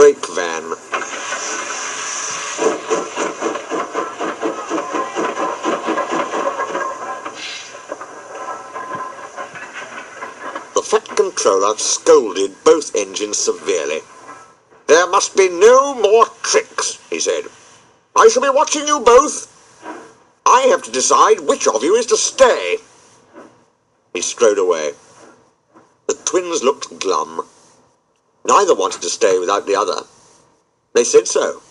brake van. The Fat Controller scolded both engines severely. "There must be no more tricks," he said. "I shall be watching you both. I have to decide which of you is to stay." He strode away. The twins looked glum. Neither wanted to stay without the other. They said so.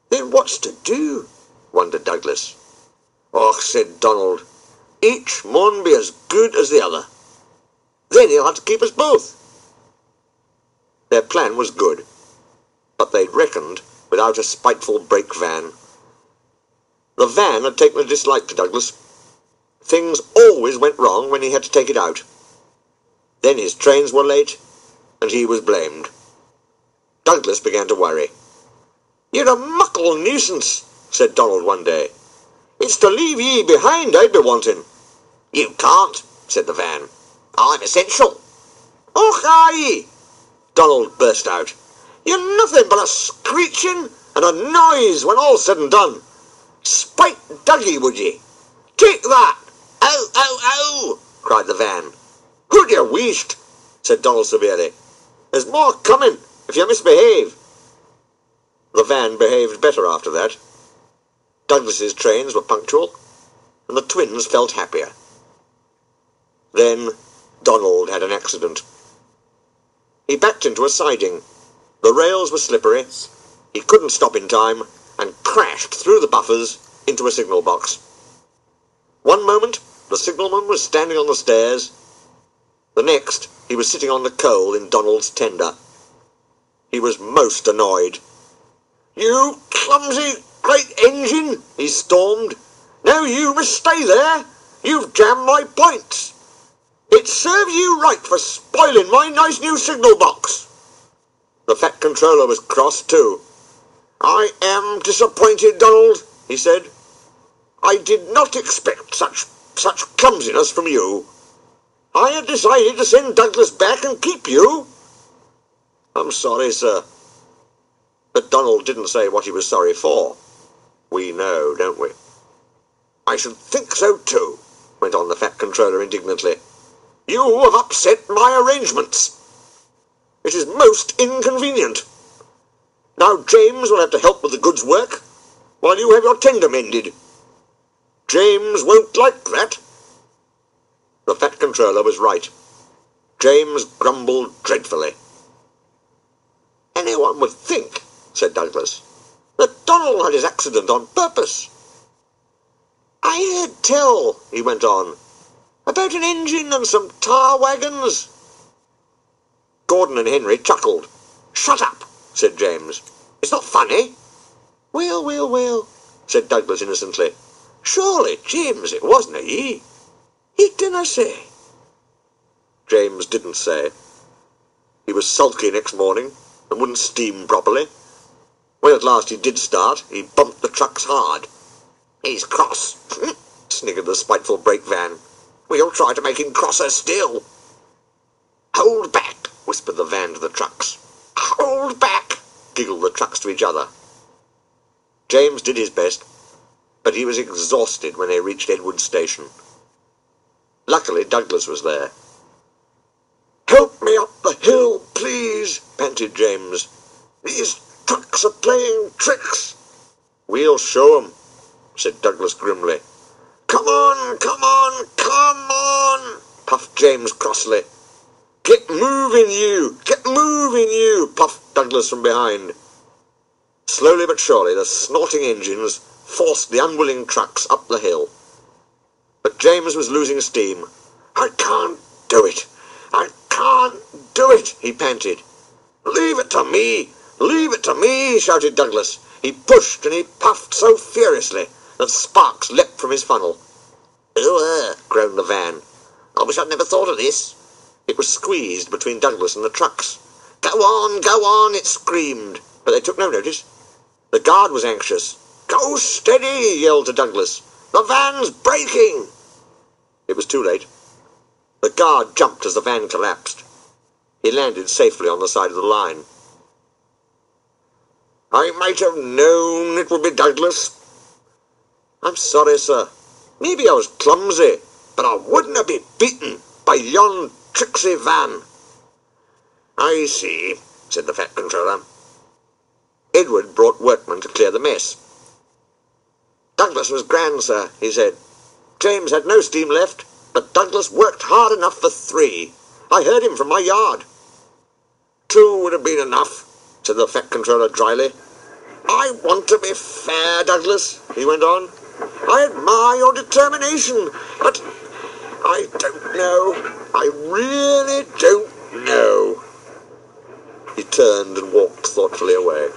"Then what's to do?" wondered Douglas. "Och," said Donald, "each mun be as good as the other. Then he'll have to keep us both." Their plan was good, but they'd reckoned without a spiteful brake van. The van had taken a dislike to Douglas. Things always went wrong when he had to take it out. Then his trains were late, and he was blamed. Douglas began to worry. "You're a muckle nuisance," said Donald one day. "It's to leave ye behind I'd be wanting." "You can't," said the van. "I'm essential." "Och, aye!" Donald burst out. "You're nothing but a screeching and a noise when all's said and done. Spite Dougie, would ye? Take that!" "Ow, ow, ow!" cried the van. "Who'd you wished?" said Donald severely. "There's more coming if you misbehave." The van behaved better after that. Douglas's trains were punctual, and the twins felt happier. Then Donald had an accident. He backed into a siding. The rails were slippery. He couldn't stop in time and crashed through the buffers into a signal box. One moment, the signalman was standing on the stairs. The next, he was sitting on the coal in Donald's tender. He was most annoyed. "You clumsy great engine," he stormed. "Now you must stay there. You've jammed my points. It serves you right for spoiling my nice new signal box." The Fat Controller was cross too. "I am disappointed, Donald," he said. "I did not expect such clumsiness from you. I had decided to send Douglas back and keep you." "I'm sorry, sir." But Donald didn't say what he was sorry for. We know, don't we? "I should think so too," went on the Fat Controller indignantly. "You have upset my arrangements. It is most inconvenient. Now James will have to help with the goods work, while you have your tender mended. James won't like that." The Fat Controller was right. James grumbled dreadfully. "Anyone would think," said Douglas, "that Donald had his accident on purpose. I heard tell," he went on, "about an engine and some tar wagons." Gordon and Henry chuckled. "Shut up," said James. "It's not funny." Well, said Douglas innocently. "Surely, James, it wasn't ye. He didn't say." James didn't say. He was sulky next morning and wouldn't steam properly. When at last he did start, he bumped the trucks hard. "He's cross," sniggered the spiteful brake van. "We'll try to make him crosser still." "Hold back," whispered the van to the trucks. "Hold back," giggled the trucks to each other. James did his best, but he was exhausted when they reached Edward Station. Luckily, Douglas was there. "Help me up the hill, please," panted James. "These trucks are playing tricks." "We'll show 'em," said Douglas grimly. Come on, puffed James crossly. Get moving, you, puffed Douglas from behind. Slowly but surely the snorting engines forced the unwilling trucks up the hill. But James was losing steam. "I can't do it, he panted. Leave it to me, shouted Douglas. He pushed and he puffed so furiously that sparks leapt from his funnel. Groaned the van. I wish I'd never thought of this. It was squeezed between Douglas and the trucks. Go on, it screamed, but they took no notice. The guard was anxious. Go steady, he yelled to Douglas. The van's breaking. It was too late. The guard jumped as the van collapsed. He landed safely on the side of the line. I might have known it would be Douglas. I'm sorry, sir. Maybe I was clumsy, but I wouldn't have been beaten by yon tricksy van. I see, said the Fat Controller. Edward brought workmen to clear the mess. Douglas was grand, sir, he said. James had no steam left, but Douglas worked hard enough for 3. I heard him from my yard. 2 would have been enough, said the Fat Controller dryly. I want to be fair, Douglas, he went on. I admire your determination, but I don't know. I really don't know. He turned and walked thoughtfully away.